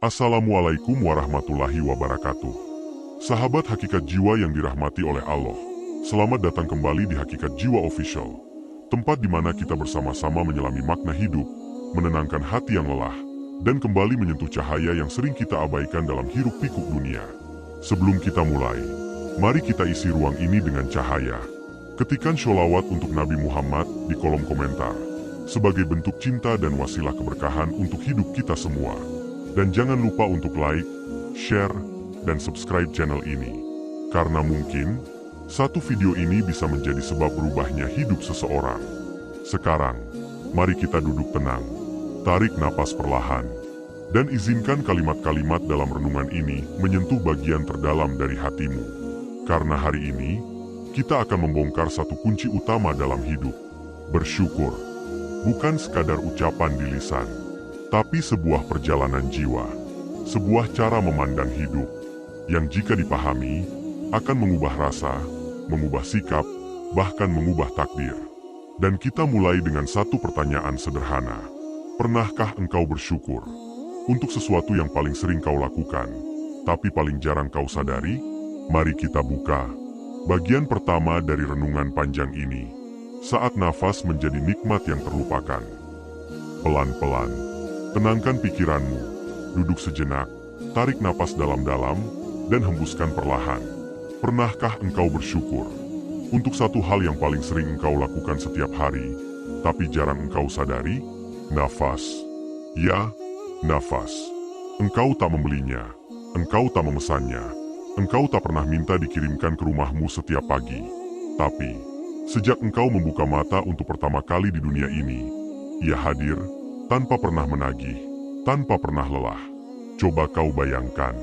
Assalamualaikum warahmatullahi wabarakatuh. Sahabat Hakikat Jiwa yang dirahmati oleh Allah, selamat datang kembali di Hakikat Jiwa Official, tempat di mana kita bersama-sama menyelami makna hidup, menenangkan hati yang lelah, dan kembali menyentuh cahaya yang sering kita abaikan dalam hiruk-pikuk dunia. Sebelum kita mulai, mari kita isi ruang ini dengan cahaya. Ketikkan sholawat untuk Nabi Muhammad di kolom komentar, sebagai bentuk cinta dan wasilah keberkahan untuk hidup kita semua. Dan jangan lupa untuk like, share, dan subscribe channel ini. Karena mungkin, satu video ini bisa menjadi sebab berubahnya hidup seseorang. Sekarang, mari kita duduk tenang, tarik napas perlahan, dan izinkan kalimat-kalimat dalam renungan ini menyentuh bagian terdalam dari hatimu. Karena hari ini, kita akan membongkar satu kunci utama dalam hidup. Bersyukur, bukan sekadar ucapan di lisan, tapi sebuah perjalanan jiwa, sebuah cara memandang hidup, yang jika dipahami, akan mengubah rasa, mengubah sikap, bahkan mengubah takdir. Dan kita mulai dengan satu pertanyaan sederhana. Pernahkah engkau bersyukur untuk sesuatu yang paling sering kau lakukan, tapi paling jarang kau sadari? Mari kita buka bagian pertama dari renungan panjang ini. Saat nafas menjadi nikmat yang terlupakan. Pelan-pelan, tenangkan pikiranmu, duduk sejenak, tarik napas dalam-dalam, dan hembuskan perlahan. Pernahkah engkau bersyukur untuk satu hal yang paling sering engkau lakukan setiap hari, tapi jarang engkau sadari? Nafas. Ya, nafas. Engkau tak membelinya, engkau tak memesannya, engkau tak pernah minta dikirimkan ke rumahmu setiap pagi. Tapi, sejak engkau membuka mata untuk pertama kali di dunia ini, ia hadir, tanpa pernah menagih, tanpa pernah lelah. Coba kau bayangkan,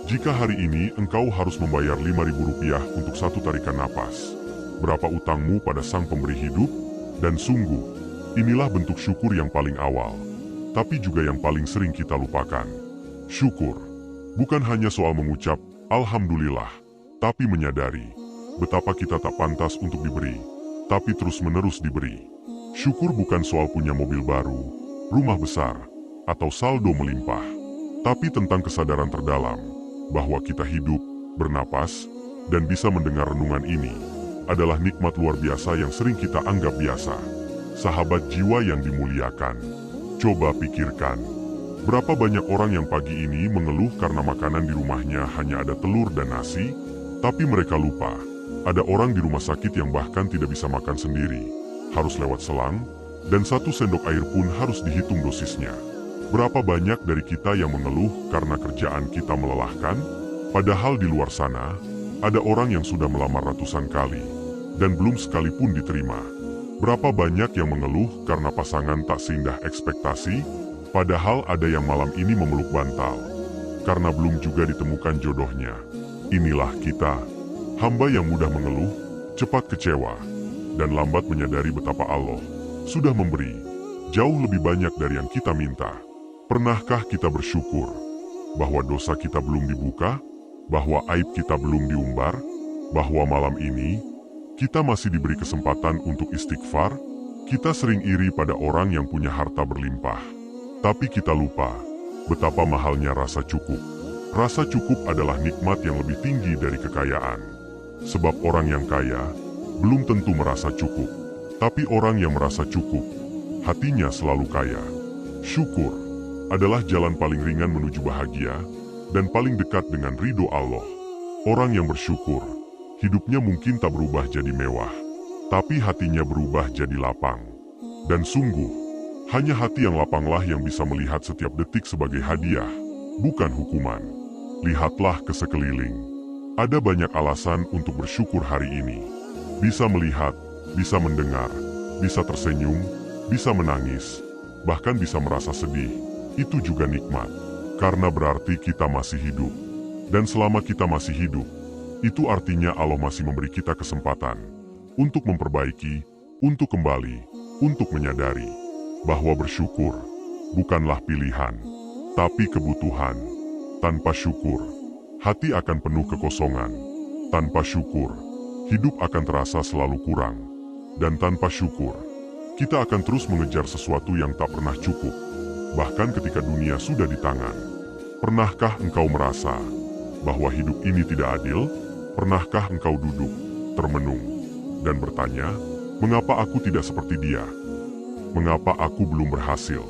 jika hari ini engkau harus membayar Rp5.000 untuk satu tarikan napas, berapa utangmu pada sang pemberi hidup? Dan sungguh, inilah bentuk syukur yang paling awal, tapi juga yang paling sering kita lupakan. Syukur, bukan hanya soal mengucap, Alhamdulillah, tapi menyadari, betapa kita tak pantas untuk diberi, tapi terus-menerus diberi. Syukur bukan soal punya mobil baru, rumah besar, atau saldo melimpah, tapi tentang kesadaran terdalam bahwa kita hidup, bernapas, dan bisa mendengar renungan ini adalah nikmat luar biasa yang sering kita anggap biasa. Sahabat jiwa yang dimuliakan, coba pikirkan, berapa banyak orang yang pagi ini mengeluh karena makanan di rumahnya hanya ada telur dan nasi, tapi mereka lupa, ada orang di rumah sakit yang bahkan tidak bisa makan sendiri, harus lewat selang, dan 1 sendok air pun harus dihitung dosisnya. Berapa banyak dari kita yang mengeluh karena kerjaan kita melelahkan, padahal di luar sana, ada orang yang sudah melamar ratusan kali, dan belum sekalipun diterima. Berapa banyak yang mengeluh karena pasangan tak seindah ekspektasi, padahal ada yang malam ini memeluk bantal, karena belum juga ditemukan jodohnya. Inilah kita, hamba yang mudah mengeluh, cepat kecewa, dan lambat menyadari betapa Allah sudah memberi jauh lebih banyak dari yang kita minta. Pernahkah kita bersyukur bahwa dosa kita belum dibuka, bahwa aib kita belum diumbar, bahwa malam ini kita masih diberi kesempatan untuk istighfar? Kita sering iri pada orang yang punya harta berlimpah, tapi kita lupa betapa mahalnya rasa cukup. Rasa cukup adalah nikmat yang lebih tinggi dari kekayaan. Sebab orang yang kaya belum tentu merasa cukup, tapi orang yang merasa cukup, hatinya selalu kaya. Syukur adalah jalan paling ringan menuju bahagia dan paling dekat dengan ridho Allah. Orang yang bersyukur, hidupnya mungkin tak berubah jadi mewah, tapi hatinya berubah jadi lapang. Dan sungguh, hanya hati yang lapanglah yang bisa melihat setiap detik sebagai hadiah, bukan hukuman. Lihatlah ke sekeliling. Ada banyak alasan untuk bersyukur hari ini. Bisa melihat, bisa mendengar, bisa tersenyum, bisa menangis, bahkan bisa merasa sedih. Itu juga nikmat, karena berarti kita masih hidup. Dan selama kita masih hidup, itu artinya Allah masih memberi kita kesempatan untuk memperbaiki, untuk kembali, untuk menyadari bahwa bersyukur bukanlah pilihan, tapi kebutuhan. Tanpa syukur, hati akan penuh kekosongan. Tanpa syukur, hidup akan terasa selalu kurang. Dan tanpa syukur, kita akan terus mengejar sesuatu yang tak pernah cukup, bahkan ketika dunia sudah di tangan. Pernahkah engkau merasa bahwa hidup ini tidak adil? Pernahkah engkau duduk, termenung, dan bertanya, mengapa aku tidak seperti dia? Mengapa aku belum berhasil?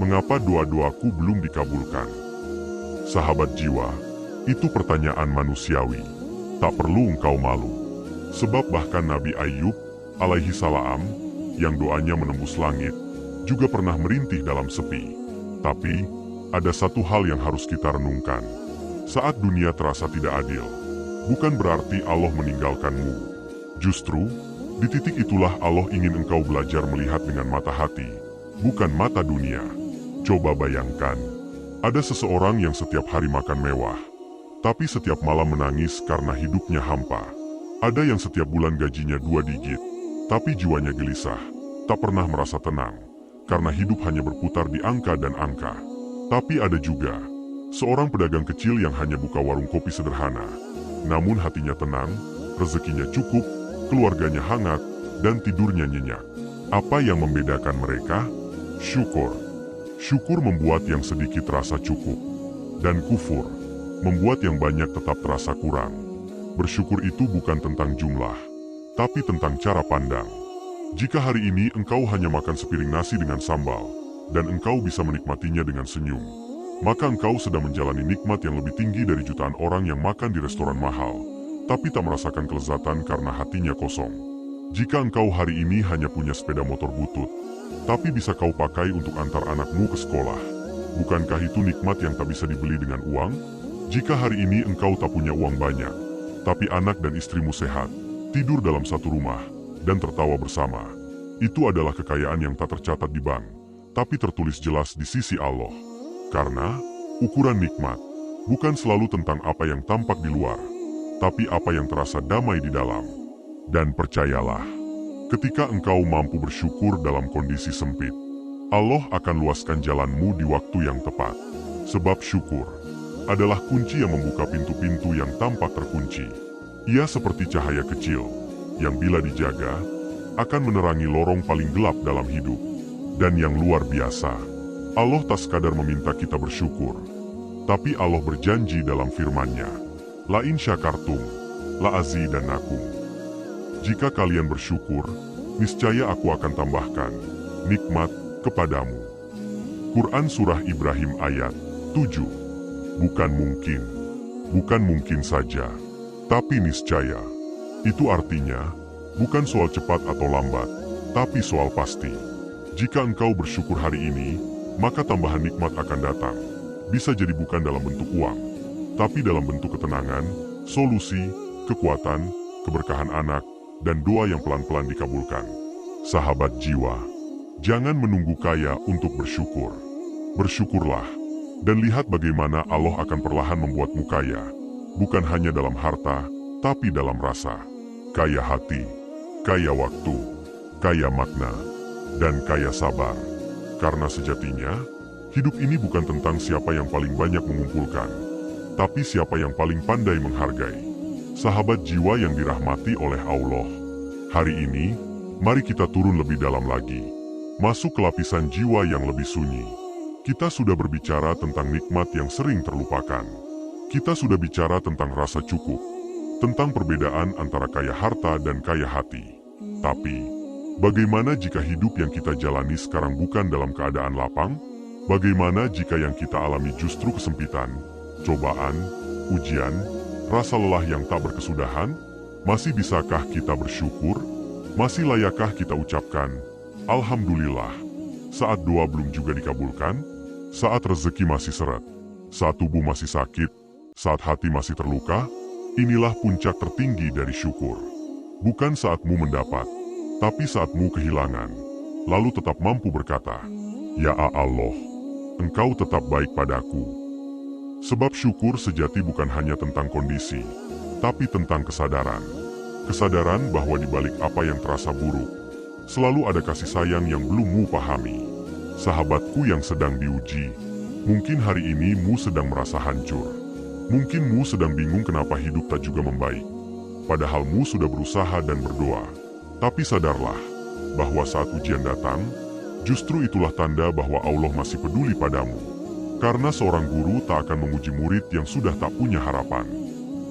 Mengapa doa-doaku belum dikabulkan? Sahabat jiwa, itu pertanyaan manusiawi. Tak perlu engkau malu. Sebab bahkan Nabi Ayub alaihi salam yang doanya menembus langit juga pernah merintih dalam sepi. Tapi ada satu hal yang harus kita renungkan. Saat dunia terasa tidak adil, bukan berarti Allah meninggalkanmu. Justru di titik itulah Allah ingin engkau belajar melihat dengan mata hati, bukan mata dunia. Coba bayangkan, ada seseorang yang setiap hari makan mewah, tapi setiap malam menangis karena hidupnya hampa. Ada yang setiap bulan gajinya 2 digit, tapi jiwanya gelisah, tak pernah merasa tenang, karena hidup hanya berputar di angka dan angka. Tapi ada juga seorang pedagang kecil yang hanya buka warung kopi sederhana, namun hatinya tenang, rezekinya cukup, keluarganya hangat, dan tidurnya nyenyak. Apa yang membedakan mereka? Syukur. Syukur membuat yang sedikit terasa cukup, dan kufur membuat yang banyak tetap terasa kurang. Bersyukur itu bukan tentang jumlah, tapi tentang cara pandang. Jika hari ini engkau hanya makan sepiring nasi dengan sambal, dan engkau bisa menikmatinya dengan senyum, maka engkau sedang menjalani nikmat yang lebih tinggi dari jutaan orang yang makan di restoran mahal, tapi tak merasakan kelezatan karena hatinya kosong. Jika engkau hari ini hanya punya sepeda motor butut, tapi bisa kau pakai untuk antar anakmu ke sekolah, bukankah itu nikmat yang tak bisa dibeli dengan uang? Jika hari ini engkau tak punya uang banyak, tapi anak dan istrimu sehat, tidur dalam satu rumah, dan tertawa bersama, itu adalah kekayaan yang tak tercatat di bank, tapi tertulis jelas di sisi Allah. Karena ukuran nikmat bukan selalu tentang apa yang tampak di luar, tapi apa yang terasa damai di dalam. Dan percayalah, ketika engkau mampu bersyukur dalam kondisi sempit, Allah akan luaskan jalanmu di waktu yang tepat. Sebab syukur adalah kunci yang membuka pintu-pintu yang tampak terkunci. Ia seperti cahaya kecil, yang bila dijaga, akan menerangi lorong paling gelap dalam hidup. Dan yang luar biasa, Allah tak sekadar meminta kita bersyukur, tapi Allah berjanji dalam firman-Nya, La in syakartum, la azidannakum. Jika kalian bersyukur, niscaya aku akan tambahkan nikmat kepadamu. Quran Surah Ibrahim ayat 7. Bukan mungkin saja, tapi niscaya. Itu artinya, bukan soal cepat atau lambat, tapi soal pasti. Jika engkau bersyukur hari ini, maka tambahan nikmat akan datang. Bisa jadi bukan dalam bentuk uang, tapi dalam bentuk ketenangan, solusi, kekuatan, keberkahan anak, dan doa yang pelan-pelan dikabulkan. Sahabat jiwa, jangan menunggu kaya untuk bersyukur. Bersyukurlah, dan lihat bagaimana Allah akan perlahan membuatmu kaya. Bukan hanya dalam harta, tapi dalam rasa. Kaya hati, kaya waktu, kaya makna, dan kaya sabar. Karena sejatinya, hidup ini bukan tentang siapa yang paling banyak mengumpulkan, tapi siapa yang paling pandai menghargai. Sahabat jiwa yang dirahmati oleh Allah, hari ini, mari kita turun lebih dalam lagi, masuk ke lapisan jiwa yang lebih sunyi. Kita sudah berbicara tentang nikmat yang sering terlupakan. Kita sudah bicara tentang rasa cukup, tentang perbedaan antara kaya harta dan kaya hati. Tapi, bagaimana jika hidup yang kita jalani sekarang bukan dalam keadaan lapang? Bagaimana jika yang kita alami justru kesempitan, cobaan, ujian, rasa lelah yang tak berkesudahan? Masih bisakah kita bersyukur? Masih layakkah kita ucapkan, Alhamdulillah, saat doa belum juga dikabulkan? Saat rezeki masih seret? Saat tubuh masih sakit? Saat hati masih terluka? Inilah puncak tertinggi dari syukur. Bukan saatmu mendapat, tapi saatmu kehilangan, lalu tetap mampu berkata, Ya Allah, Engkau tetap baik padaku. Sebab syukur sejati bukan hanya tentang kondisi, tapi tentang kesadaran. Kesadaran bahwa di balik apa yang terasa buruk, selalu ada kasih sayang yang belum mu pahami. Sahabatku yang sedang diuji, mungkin hari ini mu sedang merasa hancur. Mungkin mu sedang bingung kenapa hidup tak juga membaik. Padahal mu sudah berusaha dan berdoa. Tapi sadarlah, bahwa saat ujian datang, justru itulah tanda bahwa Allah masih peduli padamu. Karena seorang guru tak akan memuji murid yang sudah tak punya harapan.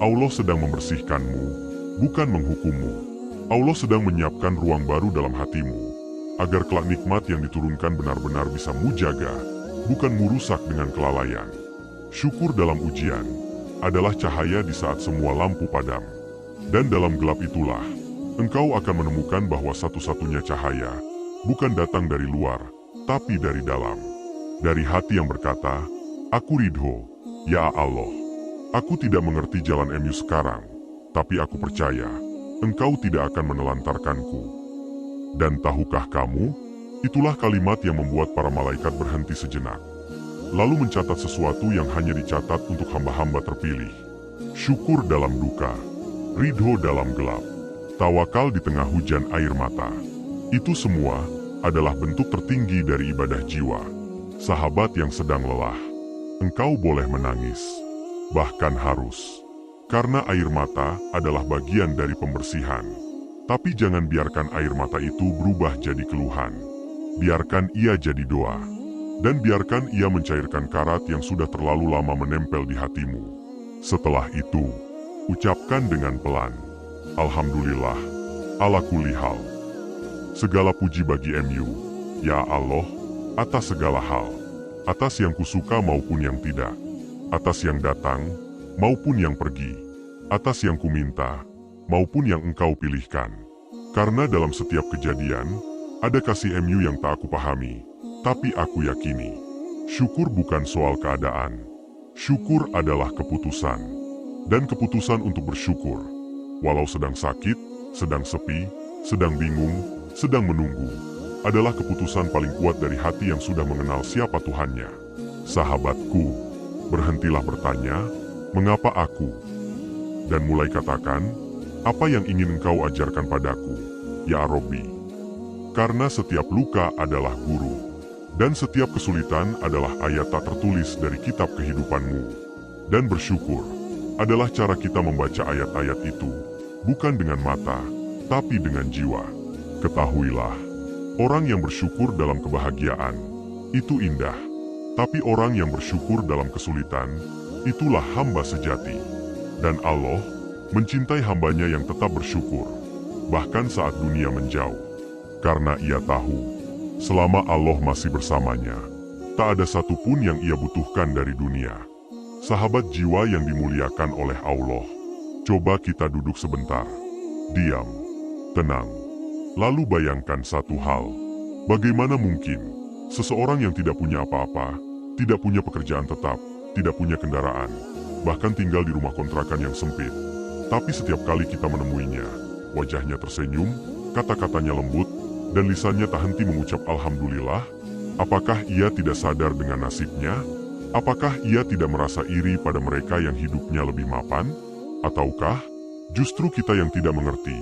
Allah sedang membersihkanmu, bukan menghukummu. Allah sedang menyiapkan ruang baru dalam hatimu, agar kelak nikmat yang diturunkan benar-benar bisa mujaga, bukan murusak dengan kelalaian. Syukur dalam ujian adalah cahaya di saat semua lampu padam. Dan dalam gelap itulah, engkau akan menemukan bahwa satu-satunya cahaya bukan datang dari luar, tapi dari dalam. Dari hati yang berkata, "Aku ridho, ya Allah. Aku tidak mengerti jalan MU sekarang, tapi aku percaya, Engkau tidak akan menelantarkanku." Dan tahukah kamu, itulah kalimat yang membuat para malaikat berhenti sejenak, lalu mencatat sesuatu yang hanya dicatat untuk hamba-hamba terpilih. Syukur dalam duka, ridho dalam gelap, tawakal di tengah hujan air mata. Itu semua adalah bentuk tertinggi dari ibadah jiwa. Sahabat yang sedang lelah, engkau boleh menangis, bahkan harus. Karena air mata adalah bagian dari pembersihan. Tapi jangan biarkan air mata itu berubah jadi keluhan. Biarkan ia jadi doa. Dan biarkan ia mencairkan karat yang sudah terlalu lama menempel di hatimu. Setelah itu, ucapkan dengan pelan, "Alhamdulillah, ala kulli hal." Segala puji bagi MU, ya Allah, atas segala hal. Atas yang kusuka maupun yang tidak. Atas yang datang maupun yang pergi. Atas yang kuminta maupun yang engkau pilihkan. Karena dalam setiap kejadian, ada kasih MU yang tak aku pahami, tapi aku yakini. Syukur bukan soal keadaan. Syukur adalah keputusan. Dan keputusan untuk bersyukur. Walau sedang sakit, sedang sepi, sedang bingung, sedang menunggu, adalah keputusan paling kuat dari hati yang sudah mengenal siapa Tuhannya. Sahabatku, berhentilah bertanya, "Mengapa aku?" Dan mulai katakan, "Apa yang ingin engkau ajarkan padaku, ya Robbi?" Karena setiap luka adalah guru, dan setiap kesulitan adalah ayat tak tertulis dari kitab kehidupanmu. Dan bersyukur adalah cara kita membaca ayat-ayat itu, bukan dengan mata, tapi dengan jiwa. Ketahuilah, orang yang bersyukur dalam kebahagiaan, itu indah. Tapi orang yang bersyukur dalam kesulitan, itulah hamba sejati. Dan Allah mencintai hambanya yang tetap bersyukur, bahkan saat dunia menjauh. Karena ia tahu, selama Allah masih bersamanya, tak ada satupun yang ia butuhkan dari dunia. Sahabat jiwa yang dimuliakan oleh Allah, coba kita duduk sebentar, diam, tenang. Lalu bayangkan satu hal, bagaimana mungkin seseorang yang tidak punya apa-apa, tidak punya pekerjaan tetap, tidak punya kendaraan, bahkan tinggal di rumah kontrakan yang sempit. Tapi setiap kali kita menemuinya, wajahnya tersenyum, kata-katanya lembut, dan lisannya tak henti mengucap Alhamdulillah. Apakah ia tidak sadar dengan nasibnya? Apakah ia tidak merasa iri pada mereka yang hidupnya lebih mapan? Ataukah justru kita yang tidak mengerti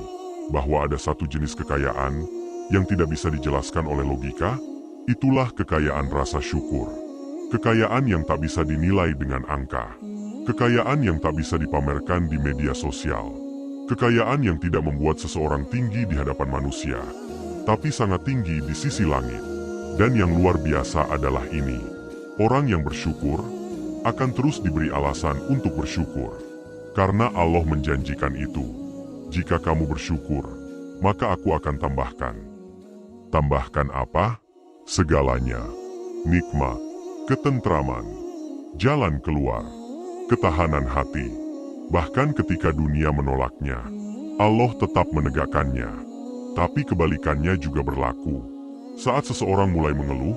bahwa ada satu jenis kekayaan yang tidak bisa dijelaskan oleh logika? Itulah kekayaan rasa syukur. Kekayaan yang tak bisa dinilai dengan angka. Kekayaan yang tak bisa dipamerkan di media sosial. Kekayaan yang tidak membuat seseorang tinggi di hadapan manusia, tapi sangat tinggi di sisi langit. Dan yang luar biasa adalah ini. Orang yang bersyukur akan terus diberi alasan untuk bersyukur. Karena Allah menjanjikan itu. Jika kamu bersyukur, maka aku akan tambahkan. Tambahkan apa? Segalanya. Nikmat, ketentraman, jalan keluar, ketahanan hati. Bahkan ketika dunia menolaknya, Allah tetap menegakkannya. Tapi kebalikannya juga berlaku. Saat seseorang mulai mengeluh,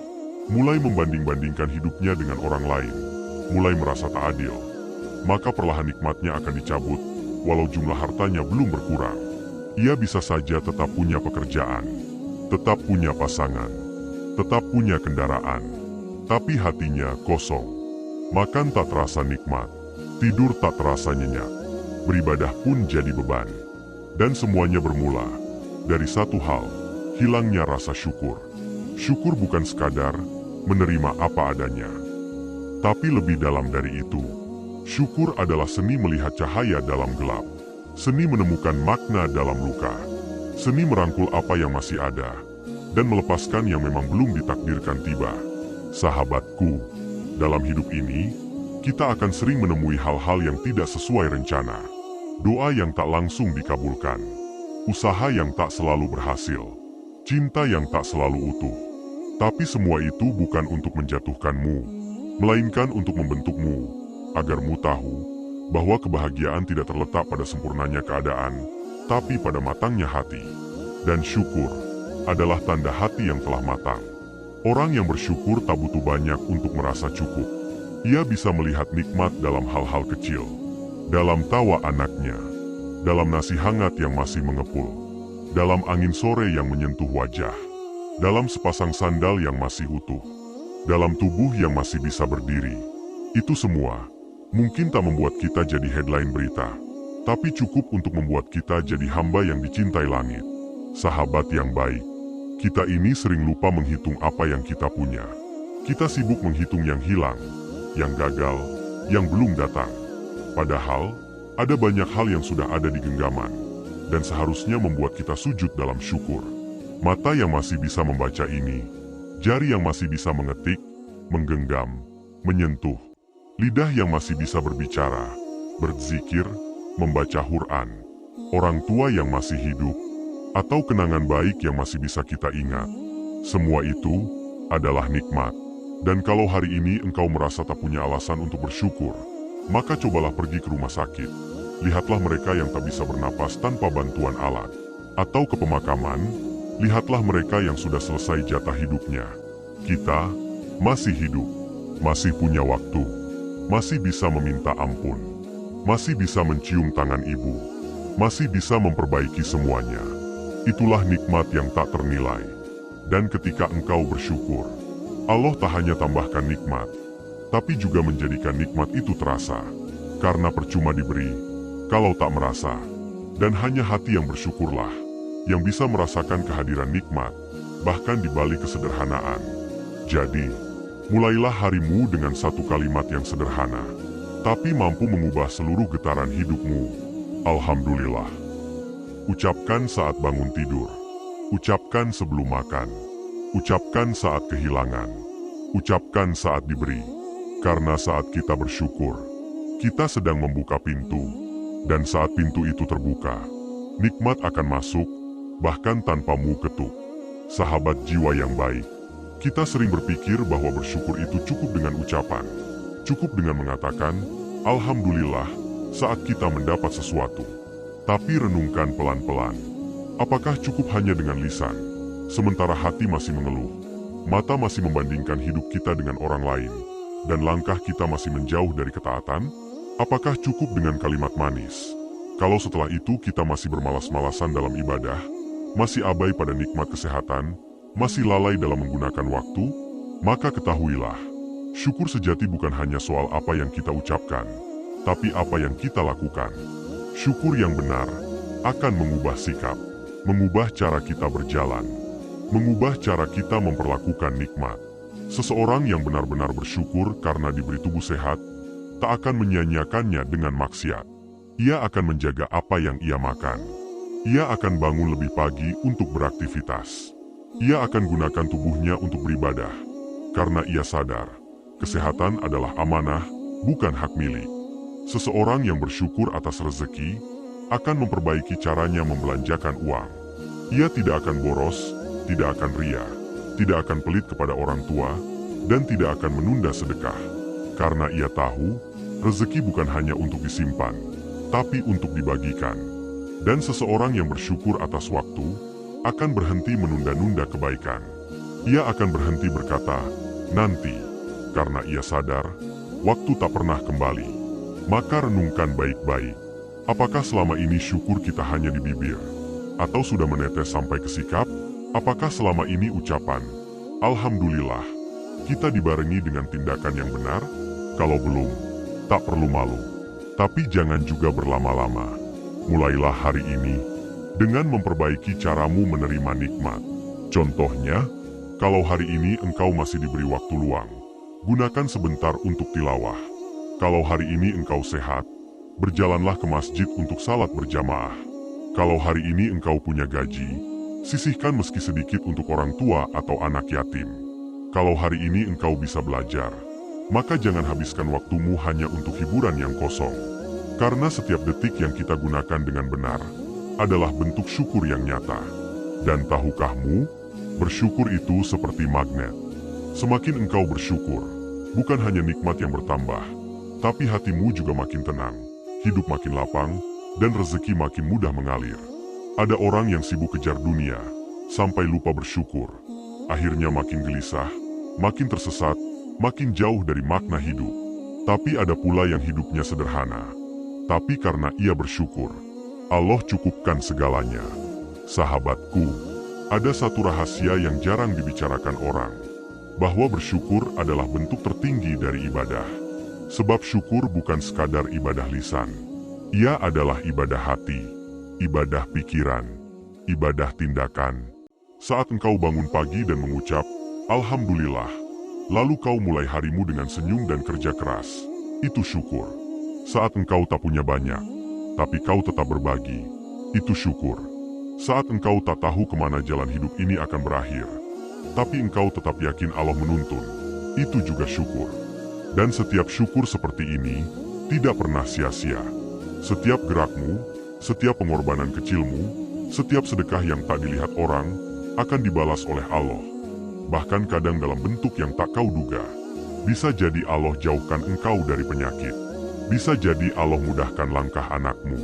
mulai membanding-bandingkan hidupnya dengan orang lain, mulai merasa tak adil, maka perlahan nikmatnya akan dicabut. Walau jumlah hartanya belum berkurang, ia bisa saja tetap punya pekerjaan, tetap punya pasangan, tetap punya kendaraan, tapi hatinya kosong. Makan tak terasa nikmat, tidur tak terasa nyenyak, beribadah pun jadi beban. Dan semuanya bermula dari satu hal, hilangnya rasa syukur. Syukur bukan sekadar menerima apa adanya, tapi lebih dalam dari itu. Syukur adalah seni melihat cahaya dalam gelap, seni menemukan makna dalam luka, seni merangkul apa yang masih ada, dan melepaskan yang memang belum ditakdirkan tiba. Sahabatku, Dalam hidup ini, kita akan sering menemui hal-hal yang tidak sesuai rencana. Doa yang tak langsung dikabulkan. Usaha yang tak selalu berhasil. Cinta yang tak selalu utuh. Tapi semua itu bukan untuk menjatuhkanmu, melainkan untuk membentukmu, agarmu tahu bahwa kebahagiaan tidak terletak pada sempurnanya keadaan, tapi pada matangnya hati. Dan syukur adalah tanda hati yang telah matang. Orang yang bersyukur tak butuh banyak untuk merasa cukup. Ia bisa melihat nikmat dalam hal-hal kecil, dalam tawa anaknya, dalam nasi hangat yang masih mengepul, dalam angin sore yang menyentuh wajah, dalam sepasang sandal yang masih utuh, dalam tubuh yang masih bisa berdiri. Itu semua mungkin tak membuat kita jadi headline berita, tapi cukup untuk membuat kita jadi hamba yang dicintai langit. Sahabat yang baik, kita ini sering lupa menghitung apa yang kita punya. Kita sibuk menghitung yang hilang, yang gagal, yang belum datang. Padahal, ada banyak hal yang sudah ada di genggaman, dan seharusnya membuat kita sujud dalam syukur. Mata yang masih bisa membaca ini, jari yang masih bisa mengetik, menggenggam, menyentuh, lidah yang masih bisa berbicara, berzikir, membaca Quran, orang tua yang masih hidup, atau kenangan baik yang masih bisa kita ingat. Semua itu adalah nikmat. Dan kalau hari ini engkau merasa tak punya alasan untuk bersyukur, maka cobalah pergi ke rumah sakit. Lihatlah mereka yang tak bisa bernapas tanpa bantuan alat. Atau ke pemakaman, lihatlah mereka yang sudah selesai jatah hidupnya. Kita masih hidup, masih punya waktu, masih bisa meminta ampun, masih bisa mencium tangan ibu, masih bisa memperbaiki semuanya. Itulah nikmat yang tak ternilai. Dan ketika engkau bersyukur, Allah tak hanya tambahkan nikmat, tapi juga menjadikan nikmat itu terasa. Karena percuma diberi, kalau tak merasa. Dan hanya hati yang bersyukurlah, yang bisa merasakan kehadiran nikmat, bahkan di balik kesederhanaan. Jadi, mulailah harimu dengan satu kalimat yang sederhana, tapi mampu mengubah seluruh getaran hidupmu. Alhamdulillah. Ucapkan saat bangun tidur, ucapkan sebelum makan, ucapkan saat kehilangan, ucapkan saat diberi. Karena saat kita bersyukur, kita sedang membuka pintu, dan saat pintu itu terbuka, nikmat akan masuk, bahkan tanpamu ketuk. Sahabat jiwa yang baik, kita sering berpikir bahwa bersyukur itu cukup dengan ucapan, cukup dengan mengatakan, Alhamdulillah, saat kita mendapat sesuatu. Tapi renungkan pelan-pelan. Apakah cukup hanya dengan lisan, sementara hati masih mengeluh, mata masih membandingkan hidup kita dengan orang lain, dan langkah kita masih menjauh dari ketaatan? Apakah cukup dengan kalimat manis? Kalau setelah itu kita masih bermalas-malasan dalam ibadah, masih abai pada nikmat kesehatan, masih lalai dalam menggunakan waktu, maka ketahuilah, syukur sejati bukan hanya soal apa yang kita ucapkan, tapi apa yang kita lakukan. Syukur yang benar akan mengubah sikap, mengubah cara kita berjalan, mengubah cara kita memperlakukan nikmat. Seseorang yang benar-benar bersyukur karena diberi tubuh sehat, tak akan menyia-nyiakannya dengan maksiat. Ia akan menjaga apa yang ia makan. Ia akan bangun lebih pagi untuk beraktivitas. Ia akan gunakan tubuhnya untuk beribadah, karena ia sadar, kesehatan adalah amanah, bukan hak milik. Seseorang yang bersyukur atas rezeki akan memperbaiki caranya membelanjakan uang. Ia tidak akan boros, tidak akan ria, tidak akan pelit kepada orang tua, dan tidak akan menunda sedekah. Karena ia tahu, rezeki bukan hanya untuk disimpan, tapi untuk dibagikan. Dan seseorang yang bersyukur atas waktu akan berhenti menunda-nunda kebaikan. Ia akan berhenti berkata, nanti, karena ia sadar, waktu tak pernah kembali. Maka renungkan baik-baik, apakah selama ini syukur kita hanya di bibir, atau sudah menetes sampai ke sikap? Apakah selama ini ucapan, Alhamdulillah, kita dibarengi dengan tindakan yang benar? Kalau belum, tak perlu malu. Tapi jangan juga berlama-lama. Mulailah hari ini, dengan memperbaiki caramu menerima nikmat. Contohnya, kalau hari ini engkau masih diberi waktu luang, gunakan sebentar untuk tilawah. Kalau hari ini engkau sehat, berjalanlah ke masjid untuk salat berjamaah. Kalau hari ini engkau punya gaji, sisihkan meski sedikit untuk orang tua atau anak yatim. Kalau hari ini engkau bisa belajar, maka jangan habiskan waktumu hanya untuk hiburan yang kosong. Karena setiap detik yang kita gunakan dengan benar adalah bentuk syukur yang nyata. Dan tahukahmu, bersyukur itu seperti magnet. Semakin engkau bersyukur, bukan hanya nikmat yang bertambah, tapi hatimu juga makin tenang, hidup makin lapang, dan rezeki makin mudah mengalir. Ada orang yang sibuk kejar dunia, sampai lupa bersyukur. Akhirnya makin gelisah, makin tersesat, makin jauh dari makna hidup. Tapi ada pula yang hidupnya sederhana. Tapi karena ia bersyukur, Allah cukupkan segalanya. Sahabatku, ada satu rahasia yang jarang dibicarakan orang, bahwa bersyukur adalah bentuk tertinggi dari ibadah. Sebab syukur bukan sekadar ibadah lisan. Ia adalah ibadah hati, ibadah pikiran, ibadah tindakan. Saat engkau bangun pagi dan mengucap, Alhamdulillah, lalu kau mulai harimu dengan senyum dan kerja keras, itu syukur. Saat engkau tak punya banyak, tapi kau tetap berbagi, itu syukur. Saat engkau tak tahu kemana jalan hidup ini akan berakhir, tapi engkau tetap yakin Allah menuntun, itu juga syukur. Dan setiap syukur seperti ini tidak pernah sia-sia. Setiap gerakmu, setiap pengorbanan kecilmu, setiap sedekah yang tak dilihat orang, akan dibalas oleh Allah. Bahkan kadang dalam bentuk yang tak kau duga. Bisa jadi Allah jauhkan engkau dari penyakit. Bisa jadi Allah mudahkan langkah anakmu.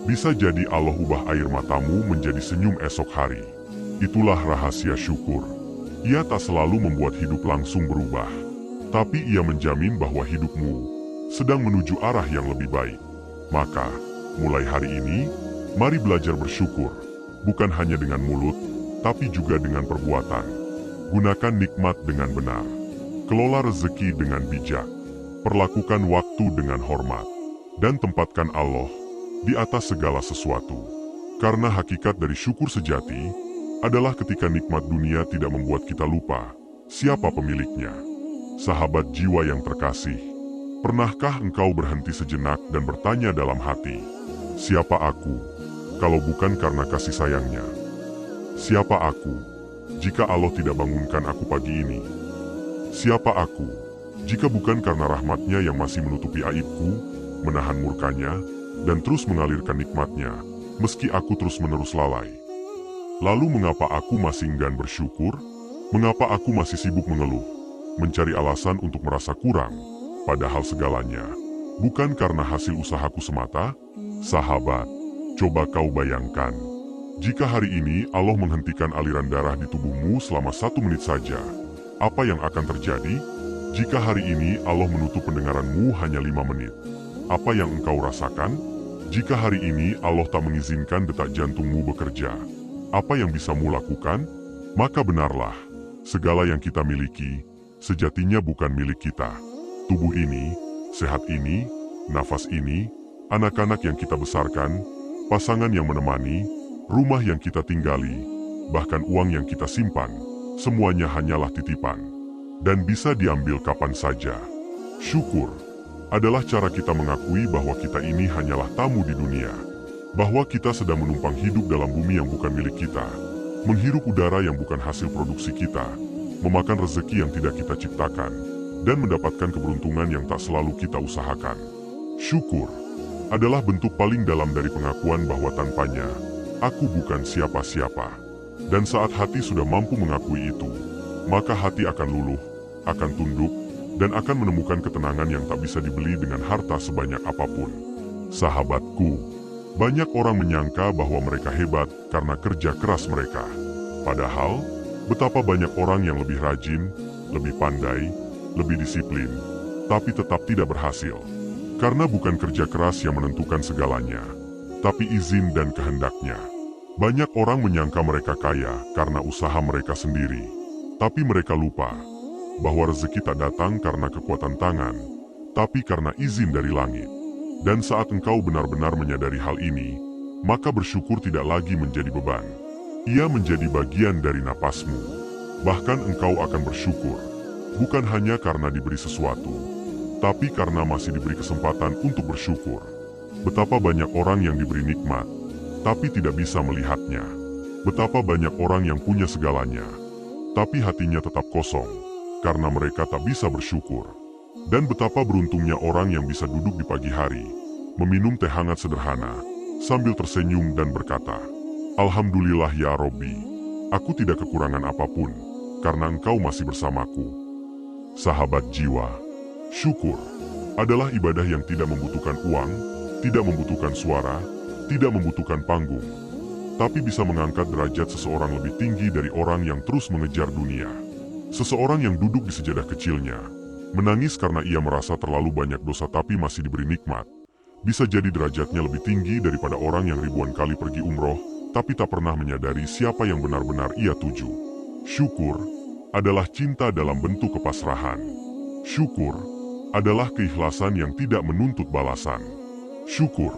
Bisa jadi Allah ubah air matamu menjadi senyum esok hari. Itulah rahasia syukur. Ia tak selalu membuat hidup langsung berubah, tapi ia menjamin bahwa hidupmu sedang menuju arah yang lebih baik. Maka, mulai hari ini, mari belajar bersyukur, bukan hanya dengan mulut, tapi juga dengan perbuatan. Gunakan nikmat dengan benar. Kelola rezeki dengan bijak. Perlakukan waktu dengan hormat. Dan tempatkan Allah di atas segala sesuatu. Karena hakikat dari syukur sejati adalah ketika nikmat dunia tidak membuat kita lupa siapa pemiliknya. Sahabat jiwa yang terkasih, pernahkah engkau berhenti sejenak dan bertanya dalam hati, siapa aku kalau bukan karena kasih sayangnya? Siapa aku jika Allah tidak bangunkan aku pagi ini? Siapa aku jika bukan karena rahmatnya yang masih menutupi aibku, menahan murkanya, dan terus mengalirkan nikmatnya, meski aku terus-menerus lalai? Lalu mengapa aku masih enggan bersyukur? Mengapa aku masih sibuk mengeluh, mencari alasan untuk merasa kurang, padahal segalanya bukan karena hasil usahaku semata? Sahabat, coba kau bayangkan, jika hari ini Allah menghentikan aliran darah di tubuhmu selama 1 menit saja, apa yang akan terjadi? Jika hari ini Allah menutup pendengaranmu hanya 5 menit, apa yang engkau rasakan? Jika hari ini Allah tak mengizinkan detak jantungmu bekerja, apa yang bisamu lakukan? Maka benarlah, segala yang kita miliki, sejatinya bukan milik kita. Tubuh ini, sehat ini, nafas ini, anak-anak yang kita besarkan, pasangan yang menemani, rumah yang kita tinggali, bahkan uang yang kita simpan, semuanya hanyalah titipan, dan bisa diambil kapan saja. Syukur adalah cara kita mengakui bahwa kita ini hanyalah tamu di dunia, bahwa kita sedang menumpang hidup dalam bumi yang bukan milik kita, menghirup udara yang bukan hasil produksi kita, memakan rezeki yang tidak kita ciptakan, dan mendapatkan keberuntungan yang tak selalu kita usahakan. Syukur adalah bentuk paling dalam dari pengakuan bahwa tanpanya, aku bukan siapa-siapa. Dan saat hati sudah mampu mengakui itu, maka hati akan luluh, akan tunduk, dan akan menemukan ketenangan yang tak bisa dibeli dengan harta sebanyak apapun. Sahabatku, banyak orang menyangka bahwa mereka hebat karena kerja keras mereka. Padahal, betapa banyak orang yang lebih rajin, lebih pandai, lebih disiplin, tapi tetap tidak berhasil. Karena bukan kerja keras yang menentukan segalanya, tapi izin dan kehendaknya. Banyak orang menyangka mereka kaya karena usaha mereka sendiri, tapi mereka lupa bahwa rezeki tak datang karena kekuatan tangan, tapi karena izin dari langit. Dan saat engkau benar-benar menyadari hal ini, maka bersyukur tidak lagi menjadi beban. Ia menjadi bagian dari napasmu. Bahkan engkau akan bersyukur, bukan hanya karena diberi sesuatu, tapi karena masih diberi kesempatan untuk bersyukur. Betapa banyak orang yang diberi nikmat, tapi tidak bisa melihatnya. Betapa banyak orang yang punya segalanya, tapi hatinya tetap kosong, karena mereka tak bisa bersyukur. Dan betapa beruntungnya orang yang bisa duduk di pagi hari, meminum teh hangat sederhana, sambil tersenyum dan berkata, "Alhamdulillah ya Robbi, aku tidak kekurangan apapun, karena Engkau masih bersamaku." Sahabat jiwa, syukur adalah ibadah yang tidak membutuhkan uang, tidak membutuhkan suara, tidak membutuhkan panggung, tapi bisa mengangkat derajat seseorang lebih tinggi dari orang yang terus mengejar dunia. Seseorang yang duduk di sejadah kecilnya, menangis karena ia merasa terlalu banyak dosa tapi masih diberi nikmat, bisa jadi derajatnya lebih tinggi daripada orang yang ribuan kali pergi umroh, tapi tak pernah menyadari siapa yang benar-benar ia tuju. Syukur adalah cinta dalam bentuk kepasrahan. Syukur adalah keikhlasan yang tidak menuntut balasan. Syukur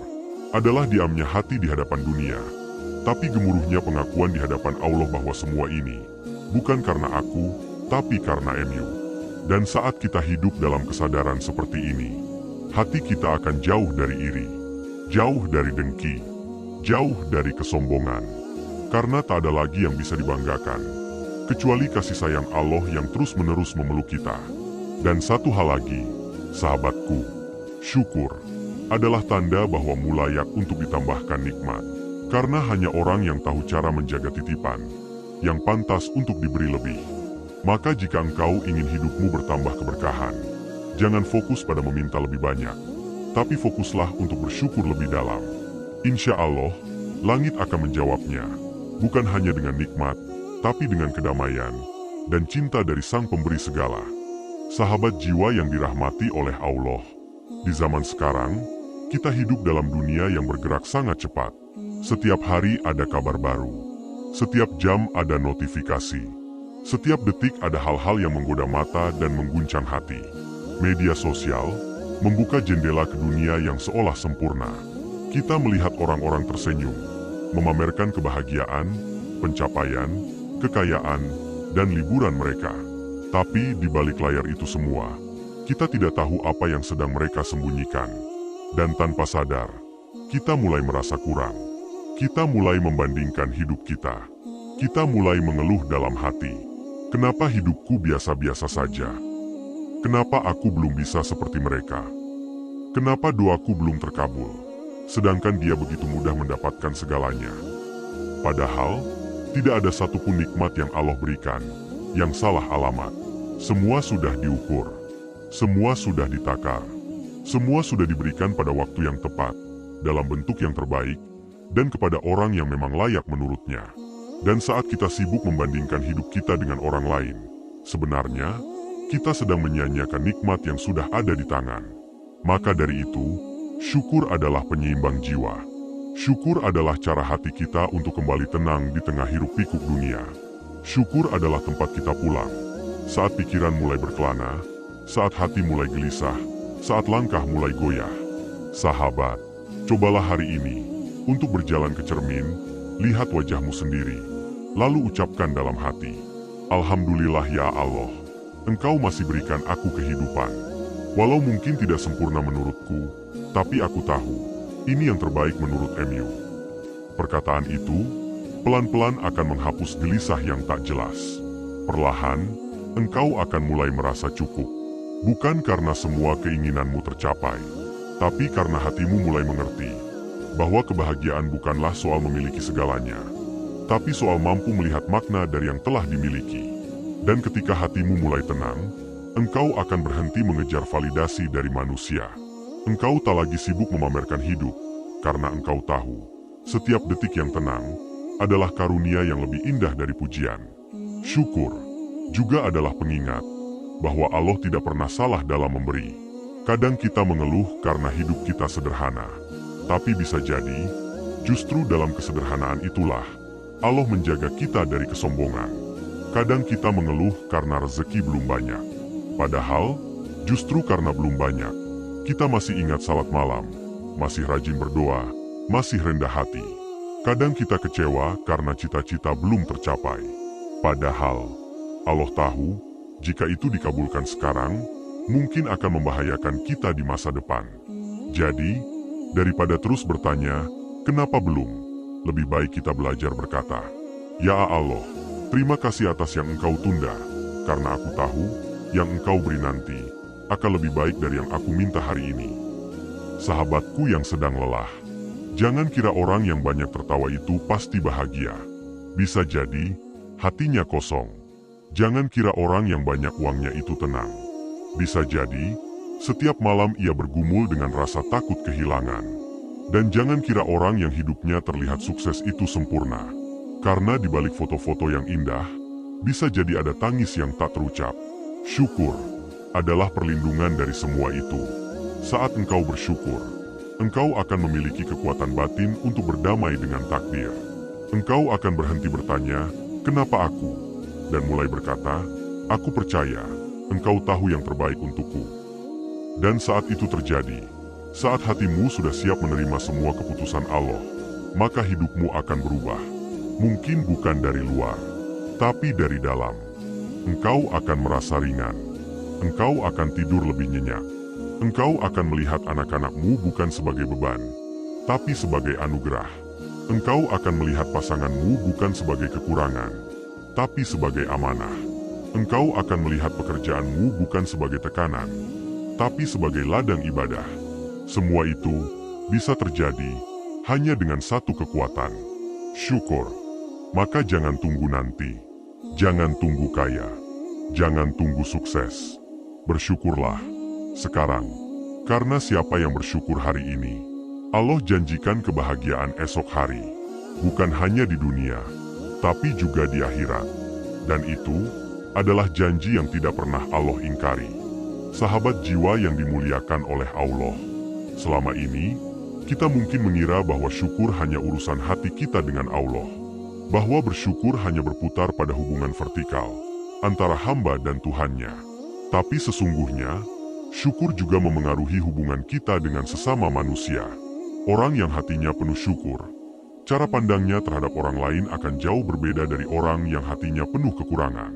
adalah diamnya hati di hadapan dunia, tapi gemuruhnya pengakuan di hadapan Allah bahwa semua ini bukan karena aku, tapi karena MU. Dan saat kita hidup dalam kesadaran seperti ini, hati kita akan jauh dari iri, jauh dari dengki, jauh dari kesombongan. Karena tak ada lagi yang bisa dibanggakan, kecuali kasih sayang Allah yang terus-menerus memeluk kita. Dan satu hal lagi, sahabatku, syukur adalah tanda bahwa mulai layak untuk ditambahkan nikmat. Karena hanya orang yang tahu cara menjaga titipan, yang pantas untuk diberi lebih. Maka jika engkau ingin hidupmu bertambah keberkahan, jangan fokus pada meminta lebih banyak, tapi fokuslah untuk bersyukur lebih dalam. Insya Allah, langit akan menjawabnya, bukan hanya dengan nikmat, tapi dengan kedamaian dan cinta dari Sang Pemberi segala. Sahabat jiwa yang dirahmati oleh Allah, di zaman sekarang, kita hidup dalam dunia yang bergerak sangat cepat. Setiap hari ada kabar baru, setiap jam ada notifikasi. Setiap detik ada hal-hal yang menggoda mata dan mengguncang hati. Media sosial membuka jendela ke dunia yang seolah sempurna. Kita melihat orang-orang tersenyum, memamerkan kebahagiaan, pencapaian, kekayaan, dan liburan mereka. Tapi di balik layar itu semua, kita tidak tahu apa yang sedang mereka sembunyikan. Dan tanpa sadar, kita mulai merasa kurang. Kita mulai membandingkan hidup kita. Kita mulai mengeluh dalam hati. Kenapa hidupku biasa-biasa saja? Kenapa aku belum bisa seperti mereka? Kenapa doaku belum terkabul? Sedangkan dia begitu mudah mendapatkan segalanya. Padahal, tidak ada satupun nikmat yang Allah berikan yang salah alamat. Semua sudah diukur. Semua sudah ditakar. Semua sudah diberikan pada waktu yang tepat, dalam bentuk yang terbaik, dan kepada orang yang memang layak menurutnya. Dan saat kita sibuk membandingkan hidup kita dengan orang lain, sebenarnya kita sedang menyia-nyiakan nikmat yang sudah ada di tangan. Maka dari itu, syukur adalah penyeimbang jiwa. Syukur adalah cara hati kita untuk kembali tenang di tengah hiruk-pikuk dunia. Syukur adalah tempat kita pulang saat pikiran mulai berkelana, saat hati mulai gelisah, saat langkah mulai goyah. Sahabat, cobalah hari ini untuk berjalan ke cermin, lihat wajahmu sendiri, lalu ucapkan dalam hati, "Alhamdulillah ya Allah, Engkau masih berikan aku kehidupan. Walau mungkin tidak sempurna menurutku, tapi aku tahu, ini yang terbaik menurut MU." Perkataan itu, pelan-pelan akan menghapus gelisah yang tak jelas. Perlahan, engkau akan mulai merasa cukup. Bukan karena semua keinginanmu tercapai, tapi karena hatimu mulai mengerti bahwa kebahagiaan bukanlah soal memiliki segalanya, tapi soal mampu melihat makna dari yang telah dimiliki. Dan ketika hatimu mulai tenang, engkau akan berhenti mengejar validasi dari manusia. Engkau tak lagi sibuk memamerkan hidup, karena engkau tahu, setiap detik yang tenang adalah karunia yang lebih indah dari pujian. Syukur juga adalah pengingat bahwa Allah tidak pernah salah dalam memberi. Kadang kita mengeluh karena hidup kita sederhana, tapi bisa jadi, justru dalam kesederhanaan itulah Allah menjaga kita dari kesombongan. Kadang kita mengeluh karena rezeki belum banyak. Padahal, justru karena belum banyak, kita masih ingat salat malam, masih rajin berdoa, masih rendah hati. Kadang kita kecewa karena cita-cita belum tercapai. Padahal, Allah tahu, jika itu dikabulkan sekarang, mungkin akan membahayakan kita di masa depan. Jadi, daripada terus bertanya, kenapa belum? Lebih baik kita belajar berkata, "Ya Allah, terima kasih atas yang Engkau tunda, karena aku tahu, yang Engkau beri nanti akan lebih baik dari yang aku minta hari ini. Sahabatku yang sedang lelah, jangan kira orang yang banyak tertawa itu pasti bahagia. Bisa jadi, hatinya kosong. Jangan kira orang yang banyak uangnya itu tenang. Bisa jadi, setiap malam ia bergumul dengan rasa takut kehilangan. Dan jangan kira orang yang hidupnya terlihat sukses itu sempurna. Karena di balik foto-foto yang indah, bisa jadi ada tangis yang tak terucap. Syukur adalah perlindungan dari semua itu. Saat engkau bersyukur, engkau akan memiliki kekuatan batin untuk berdamai dengan takdir. Engkau akan berhenti bertanya, "Kenapa aku?" dan mulai berkata, "Aku percaya, engkau tahu yang terbaik untukku." Dan saat itu terjadi, saat hatimu sudah siap menerima semua keputusan Allah, maka hidupmu akan berubah. Mungkin bukan dari luar, tapi dari dalam. Engkau akan merasa ringan. Engkau akan tidur lebih nyenyak. Engkau akan melihat anak-anakmu bukan sebagai beban, tapi sebagai anugerah. Engkau akan melihat pasanganmu bukan sebagai kekurangan, tapi sebagai amanah. Engkau akan melihat pekerjaanmu bukan sebagai tekanan, tapi sebagai ladang ibadah. Semua itu bisa terjadi hanya dengan satu kekuatan, syukur. Maka jangan tunggu nanti, jangan tunggu kaya, jangan tunggu sukses. Bersyukurlah sekarang, karena siapa yang bersyukur hari ini, Allah janjikan kebahagiaan esok hari, bukan hanya di dunia, tapi juga di akhirat. Dan itu adalah janji yang tidak pernah Allah ingkari. Sahabat jiwa yang dimuliakan oleh Allah, selama ini kita mungkin mengira bahwa syukur hanya urusan hati kita dengan Allah, bahwa bersyukur hanya berputar pada hubungan vertikal antara hamba dan Tuhannya. Tapi sesungguhnya, syukur juga memengaruhi hubungan kita dengan sesama manusia. Orang yang hatinya penuh syukur, cara pandangnya terhadap orang lain akan jauh berbeda dari orang yang hatinya penuh kekurangan.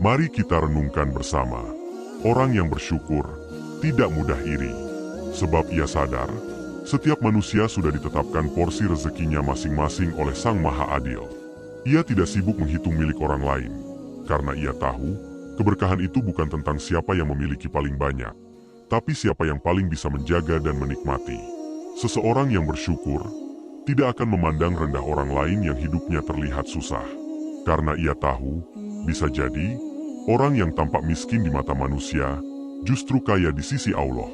Mari kita renungkan bersama. Orang yang bersyukur tidak mudah iri, sebab ia sadar setiap manusia sudah ditetapkan porsi rezekinya masing-masing oleh Sang Maha Adil. Ia tidak sibuk menghitung milik orang lain, karena ia tahu keberkahan itu bukan tentang siapa yang memiliki paling banyak, tapi siapa yang paling bisa menjaga dan menikmati. Seseorang yang bersyukur tidak akan memandang rendah orang lain yang hidupnya terlihat susah, karena ia tahu bisa jadi orang yang tampak miskin di mata manusia justru kaya di sisi Allah.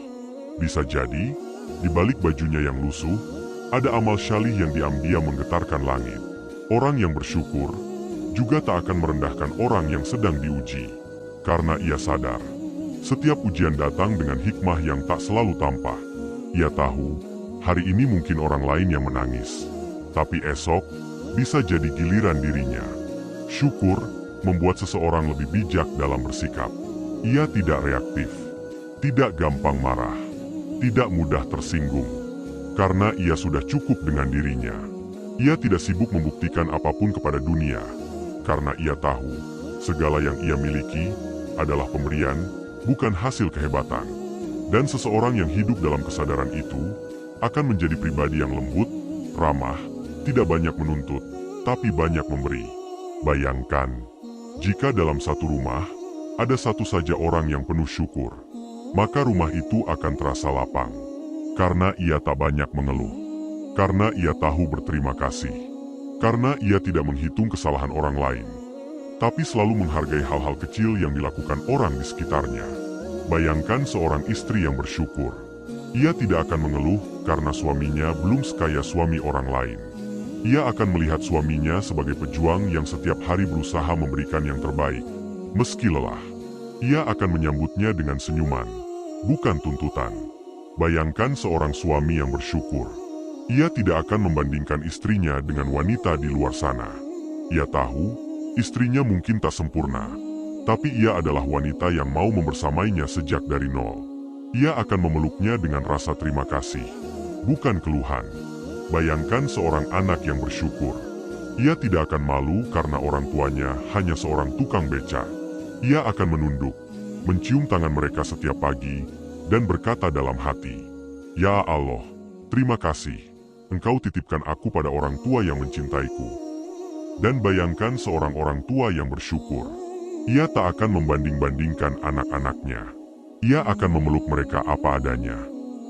Bisa jadi di balik bajunya yang lusuh ada amal syalih yang diam-diam menggetarkan langit. Orang yang bersyukur juga tak akan merendahkan orang yang sedang diuji, karena ia sadar setiap ujian datang dengan hikmah yang tak selalu tampak. Ia tahu hari ini mungkin orang lain yang menangis, tapi esok bisa jadi giliran dirinya. Syukur membuat seseorang lebih bijak dalam bersikap. Ia tidak reaktif, tidak gampang marah, tidak mudah tersinggung, karena ia sudah cukup dengan dirinya. Ia tidak sibuk membuktikan apapun kepada dunia, karena ia tahu segala yang ia miliki adalah pemberian, bukan hasil kehebatan. Dan seseorang yang hidup dalam kesadaran itu akan menjadi pribadi yang lembut, ramah, tidak banyak menuntut, tapi banyak memberi. Bayangkan, jika dalam satu rumah ada satu saja orang yang penuh syukur, maka rumah itu akan terasa lapang, karena ia tak banyak mengeluh. Karena ia tahu berterima kasih. Karena ia tidak menghitung kesalahan orang lain, tapi selalu menghargai hal-hal kecil yang dilakukan orang di sekitarnya. Bayangkan seorang istri yang bersyukur. Ia tidak akan mengeluh karena suaminya belum sekaya suami orang lain. Ia akan melihat suaminya sebagai pejuang yang setiap hari berusaha memberikan yang terbaik. Meski lelah, ia akan menyambutnya dengan senyuman, bukan tuntutan. Bayangkan seorang suami yang bersyukur. Ia tidak akan membandingkan istrinya dengan wanita di luar sana. Ia tahu, istrinya mungkin tak sempurna, tapi ia adalah wanita yang mau membersamainya sejak dari nol. Ia akan memeluknya dengan rasa terima kasih, bukan keluhan. Bayangkan seorang anak yang bersyukur. Ia tidak akan malu karena orang tuanya hanya seorang tukang beca. Ia akan menunduk, mencium tangan mereka setiap pagi, dan berkata dalam hati, "Ya Allah, terima kasih. Engkau titipkan aku pada orang tua yang mencintaiku." Dan bayangkan seorang orang tua yang bersyukur. Ia tak akan membanding-bandingkan anak-anaknya. Ia akan memeluk mereka apa adanya.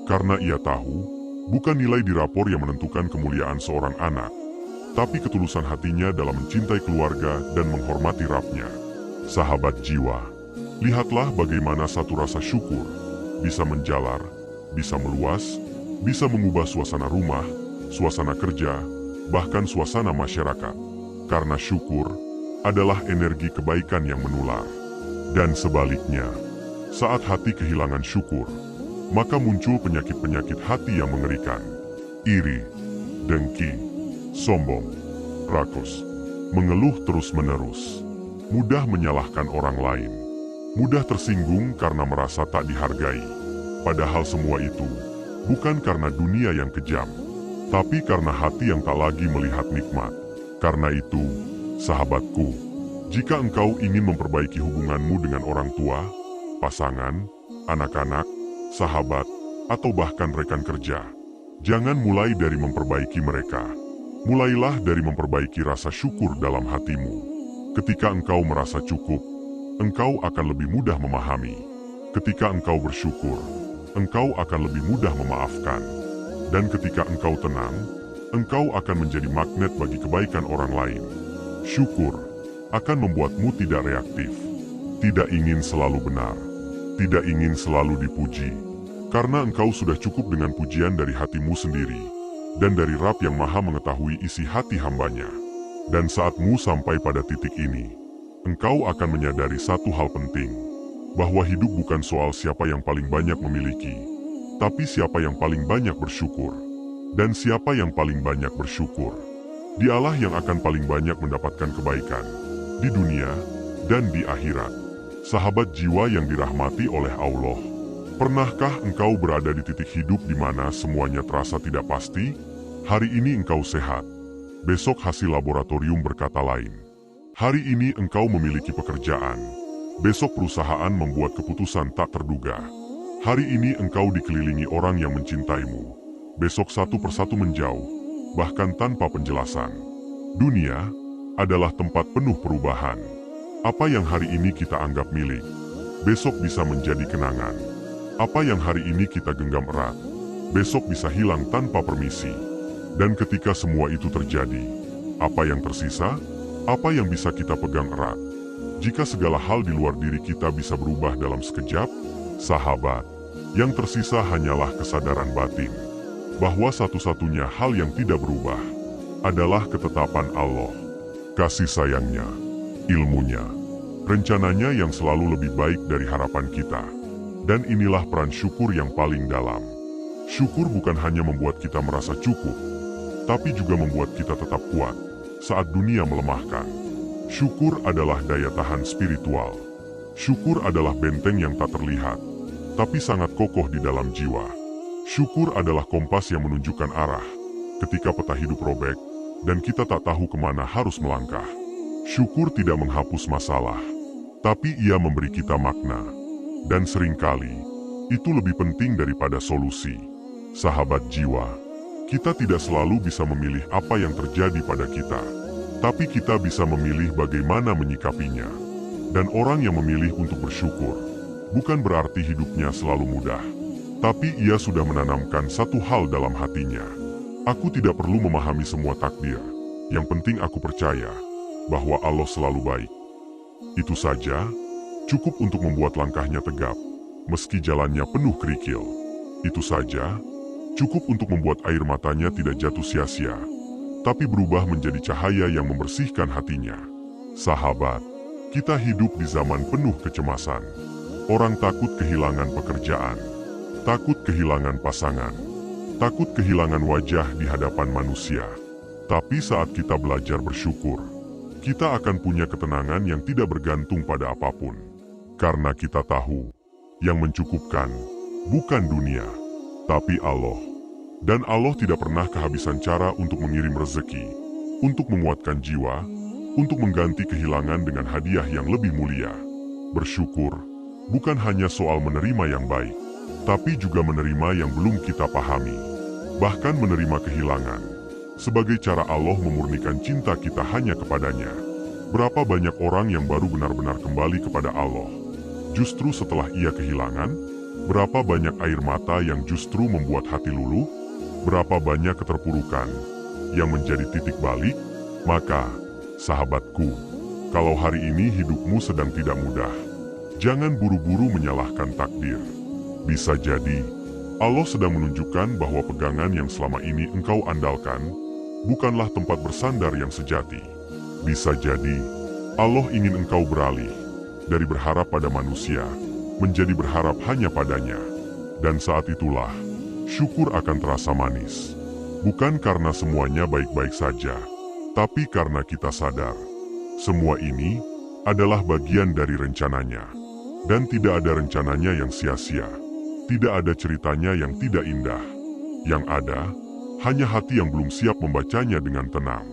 Karena ia tahu, bukan nilai di rapor yang menentukan kemuliaan seorang anak, tapi ketulusan hatinya dalam mencintai keluarga dan menghormati Rabb-nya. Sahabat jiwa, lihatlah bagaimana satu rasa syukur bisa menjalar, bisa meluas, bisa mengubah suasana rumah, suasana kerja, bahkan suasana masyarakat. Karena syukur adalah energi kebaikan yang menular. Dan sebaliknya, saat hati kehilangan syukur, maka muncul penyakit-penyakit hati yang mengerikan. Iri, dengki, sombong, rakus, mengeluh terus-menerus, mudah menyalahkan orang lain, mudah tersinggung karena merasa tak dihargai. Padahal semua itu bukan karena dunia yang kejam, tapi karena hati yang tak lagi melihat nikmat. Karena itu, sahabatku, jika engkau ingin memperbaiki hubunganmu dengan orang tua, pasangan, anak-anak, sahabat, atau bahkan rekan kerja, jangan mulai dari memperbaiki mereka. Mulailah dari memperbaiki rasa syukur dalam hatimu. Ketika engkau merasa cukup, engkau akan lebih mudah memahami. Ketika engkau bersyukur, engkau akan lebih mudah memaafkan. Dan ketika engkau tenang, engkau akan menjadi magnet bagi kebaikan orang lain. Syukur akan membuatmu tidak reaktif, tidak ingin selalu benar, tidak ingin selalu dipuji, karena engkau sudah cukup dengan pujian dari hatimu sendiri, dan dari Rabb yang Maha mengetahui isi hati hambanya. Dan saatmu sampai pada titik ini, engkau akan menyadari satu hal penting, bahwa hidup bukan soal siapa yang paling banyak memiliki, tapi siapa yang paling banyak bersyukur. Dan siapa yang paling banyak bersyukur, dialah yang akan paling banyak mendapatkan kebaikan di dunia dan di akhirat. Sahabat jiwa yang dirahmati oleh Allah, pernahkah engkau berada di titik hidup di mana semuanya terasa tidak pasti? Hari ini engkau sehat, besok hasil laboratorium berkata lain. Hari ini engkau memiliki pekerjaan, besok perusahaan membuat keputusan tak terduga. Hari ini engkau dikelilingi orang yang mencintaimu, besok satu persatu menjauh, bahkan tanpa penjelasan. Dunia adalah tempat penuh perubahan. Apa yang hari ini kita anggap milik, besok bisa menjadi kenangan. Apa yang hari ini kita genggam erat, besok bisa hilang tanpa permisi. Dan ketika semua itu terjadi, apa yang tersisa? Apa yang bisa kita pegang erat? Jika segala hal di luar diri kita bisa berubah dalam sekejap, sahabat, yang tersisa hanyalah kesadaran batin, bahwa satu-satunya hal yang tidak berubah adalah ketetapan Allah, kasih sayangnya, ilmunya, rencananya yang selalu lebih baik dari harapan kita. Dan inilah peran syukur yang paling dalam. Syukur bukan hanya membuat kita merasa cukup, tapi juga membuat kita tetap kuat saat dunia melemahkan. Syukur adalah daya tahan spiritual. Syukur adalah benteng yang tak terlihat, tapi sangat kokoh di dalam jiwa. Syukur adalah kompas yang menunjukkan arah ketika peta hidup robek dan kita tak tahu kemana harus melangkah. Syukur tidak menghapus masalah, tapi ia memberi kita makna. Dan seringkali, itu lebih penting daripada solusi. Sahabat jiwa, kita tidak selalu bisa memilih apa yang terjadi pada kita, tapi kita bisa memilih bagaimana menyikapinya. Dan orang yang memilih untuk bersyukur, bukan berarti hidupnya selalu mudah, tapi ia sudah menanamkan satu hal dalam hatinya. Aku tidak perlu memahami semua takdir. Yang penting aku percaya bahwa Allah selalu baik. Itu saja, cukup untuk membuat langkahnya tegap, meski jalannya penuh kerikil. Itu saja, cukup untuk membuat air matanya tidak jatuh sia-sia, tapi berubah menjadi cahaya yang membersihkan hatinya. Sahabat, kita hidup di zaman penuh kecemasan. Orang takut kehilangan pekerjaan, takut kehilangan pasangan, takut kehilangan wajah di hadapan manusia. Tapi saat kita belajar bersyukur, kita akan punya ketenangan yang tidak bergantung pada apapun. Karena kita tahu, yang mencukupkan bukan dunia, tapi Allah. Dan Allah tidak pernah kehabisan cara untuk mengirim rezeki, untuk menguatkan jiwa, untuk mengganti kehilangan dengan hadiah yang lebih mulia. Bersyukur bukan hanya soal menerima yang baik, tapi juga menerima yang belum kita pahami. Bahkan menerima kehilangan, sebagai cara Allah memurnikan cinta kita hanya kepadanya. Berapa banyak orang yang baru benar-benar kembali kepada Allah justru setelah ia kehilangan? Berapa banyak air mata yang justru membuat hati luluh? Berapa banyak keterpurukan yang menjadi titik balik? Maka, sahabatku, kalau hari ini hidupmu sedang tidak mudah, jangan buru-buru menyalahkan takdir. Bisa jadi, Allah sedang menunjukkan bahwa pegangan yang selama ini engkau andalkan bukanlah tempat bersandar yang sejati. Bisa jadi, Allah ingin engkau beralih dari berharap pada manusia menjadi berharap hanya padanya. Dan saat itulah, syukur akan terasa manis. Bukan karena semuanya baik-baik saja, tapi karena kita sadar, semua ini adalah bagian dari rencananya. Dan tidak ada rencananya yang sia-sia. Tidak ada ceritanya yang tidak indah. Yang ada, hanya hati yang belum siap membacanya dengan tenang.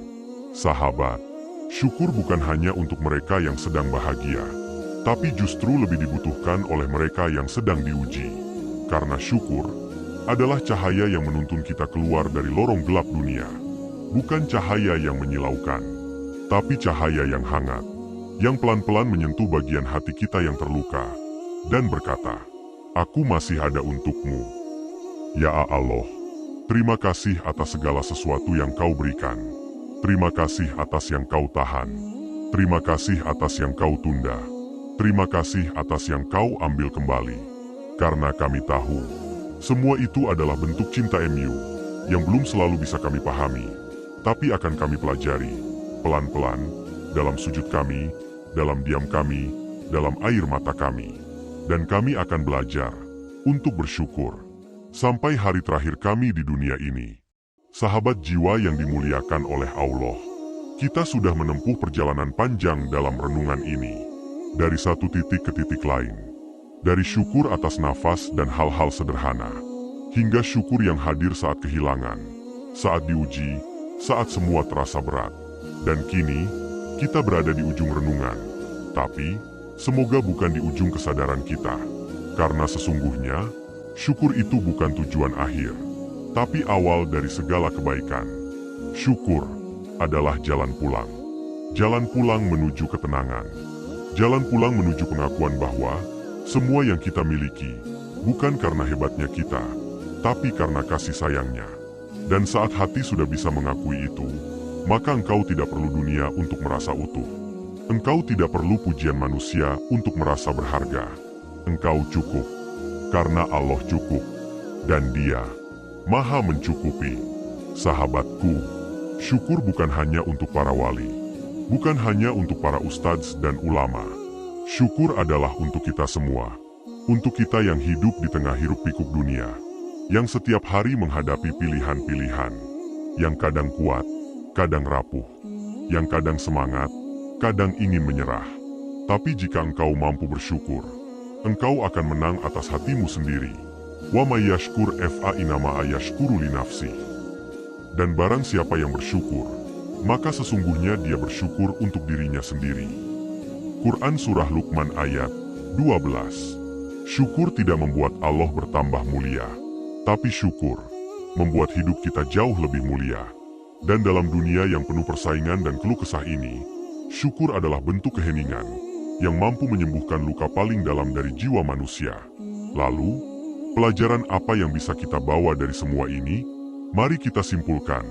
Sahabat, syukur bukan hanya untuk mereka yang sedang bahagia, tapi justru lebih dibutuhkan oleh mereka yang sedang diuji. Karena syukur adalah cahaya yang menuntun kita keluar dari lorong gelap dunia. Bukan cahaya yang menyilaukan, tapi cahaya yang hangat, yang pelan-pelan menyentuh bagian hati kita yang terluka, dan berkata, "Aku masih ada untukmu." Ya Allah, terima kasih atas segala sesuatu yang kau berikan. Terima kasih atas yang kau tahan. Terima kasih atas yang kau tunda. Terima kasih atas yang kau ambil kembali. Karena kami tahu, semua itu adalah bentuk cinta MU yang belum selalu bisa kami pahami, tapi akan kami pelajari pelan-pelan dalam sujud kami, dalam diam kami, dalam air mata kami. Dan kami akan belajar untuk bersyukur sampai hari terakhir kami di dunia ini. Sahabat jiwa yang dimuliakan oleh Allah, kita sudah menempuh perjalanan panjang dalam renungan ini. Dari satu titik ke titik lain. Dari syukur atas nafas dan hal-hal sederhana, hingga syukur yang hadir saat kehilangan, saat diuji, saat semua terasa berat. Dan kini, kita berada di ujung renungan. Tapi, semoga bukan di ujung kesadaran kita. Karena sesungguhnya, syukur itu bukan tujuan akhir, tapi awal dari segala kebaikan. Syukur adalah jalan pulang. Jalan pulang menuju ketenangan. Jalan pulang menuju pengakuan bahwa semua yang kita miliki bukan karena hebatnya kita, tapi karena kasih sayangnya. Dan saat hati sudah bisa mengakui itu, maka engkau tidak perlu dunia untuk merasa utuh. Engkau tidak perlu pujian manusia untuk merasa berharga. Engkau cukup, karena Allah cukup, dan Dia Maha mencukupi. Sahabatku, syukur bukan hanya untuk para wali, bukan hanya untuk para ustadz dan ulama. Syukur adalah untuk kita semua. Untuk kita yang hidup di tengah hiruk-pikuk dunia. Yang setiap hari menghadapi pilihan-pilihan. Yang kadang kuat, kadang rapuh. Yang kadang semangat, kadang ingin menyerah. Tapi jika engkau mampu bersyukur, engkau akan menang atas hatimu sendiri. Wa may yashkur fa inama yashkuru li nafsi. Dan barang siapa yang bersyukur, maka sesungguhnya dia bersyukur untuk dirinya sendiri. Quran Surah Luqman ayat 12. Syukur tidak membuat Allah bertambah mulia, tapi syukur membuat hidup kita jauh lebih mulia. Dan dalam dunia yang penuh persaingan dan keluh kesah ini, syukur adalah bentuk keheningan yang mampu menyembuhkan luka paling dalam dari jiwa manusia. Lalu, pelajaran apa yang bisa kita bawa dari semua ini? Mari kita simpulkan,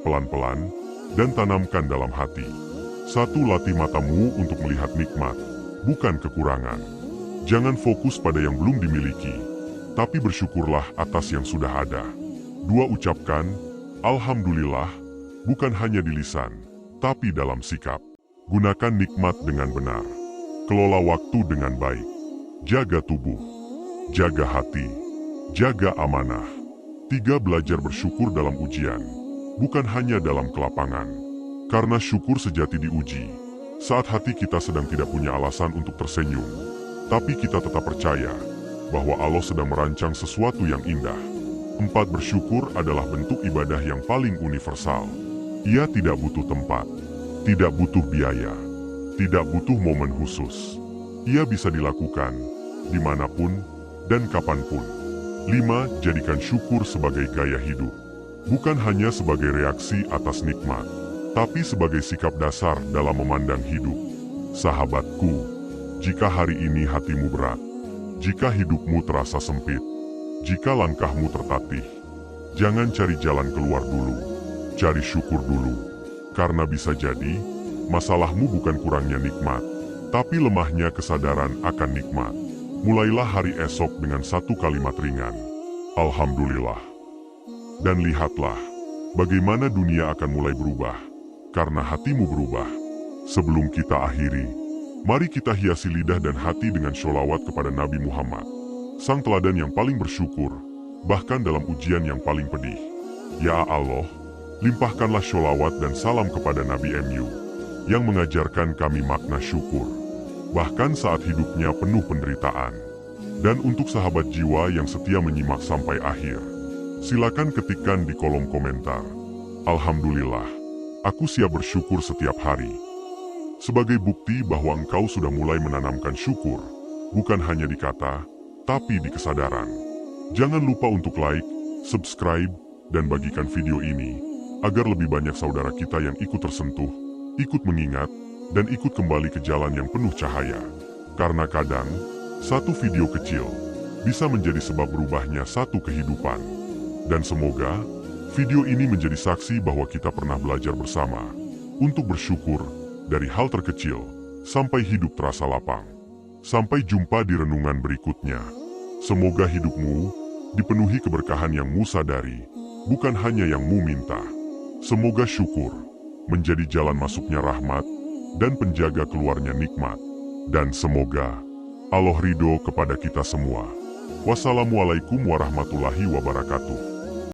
pelan-pelan, dan tanamkan dalam hati. 1. Latih matamu untuk melihat nikmat, bukan kekurangan. Jangan fokus pada yang belum dimiliki, tapi bersyukurlah atas yang sudah ada. 2. Ucapkan, Alhamdulillah, bukan hanya di lisan, tapi dalam sikap. Gunakan nikmat dengan benar. Kelola waktu dengan baik. Jaga tubuh. Jaga hati. Jaga amanah. 3. Belajar bersyukur dalam ujian, bukan hanya dalam kelapangan. Karena syukur sejati diuji, saat hati kita sedang tidak punya alasan untuk tersenyum. Tapi kita tetap percaya bahwa Allah sedang merancang sesuatu yang indah. 4. Bersyukur adalah bentuk ibadah yang paling universal. Ia tidak butuh tempat, tidak butuh biaya, tidak butuh momen khusus. Ia bisa dilakukan dimanapun dan kapanpun. 5. Jadikan syukur sebagai gaya hidup. Bukan hanya sebagai reaksi atas nikmat, tapi sebagai sikap dasar dalam memandang hidup. Sahabatku, Jika hari ini hatimu berat, jika hidupmu terasa sempit, jika langkahmu tertatih, jangan cari jalan keluar dulu, cari syukur dulu. Karena bisa jadi, masalahmu bukan kurangnya nikmat, tapi lemahnya kesadaran akan nikmat. Mulailah hari esok dengan satu kalimat ringan, Alhamdulillah. Dan lihatlah, bagaimana dunia akan mulai berubah, karena hatimu berubah. Sebelum kita akhiri, mari kita hiasi lidah dan hati dengan sholawat kepada Nabi Muhammad, sang teladan yang paling bersyukur, bahkan dalam ujian yang paling pedih. Ya Allah, limpahkanlah sholawat dan salam kepada Nabi MU, yang mengajarkan kami makna syukur, bahkan saat hidupnya penuh penderitaan. Dan untuk sahabat jiwa yang setia menyimak sampai akhir, silakan ketikkan di kolom komentar, Alhamdulillah, aku siap bersyukur setiap hari. Sebagai bukti bahwa engkau sudah mulai menanamkan syukur, bukan hanya di kata, tapi di kesadaran. Jangan lupa untuk like, subscribe, dan bagikan video ini, agar lebih banyak saudara kita yang ikut tersentuh, ikut mengingat, dan ikut kembali ke jalan yang penuh cahaya. Karena kadang, satu video kecil bisa menjadi sebab berubahnya satu kehidupan. Dan semoga video ini menjadi saksi bahwa kita pernah belajar bersama untuk bersyukur dari hal terkecil sampai hidup terasa lapang. Sampai jumpa di renungan berikutnya. Semoga hidupmu dipenuhi keberkahan yang mu sadari, bukan hanya yang mu minta. Semoga syukur menjadi jalan masuknya rahmat dan penjaga keluarnya nikmat. Dan semoga Allah ridho kepada kita semua. Wassalamualaikum warahmatullahi wabarakatuh.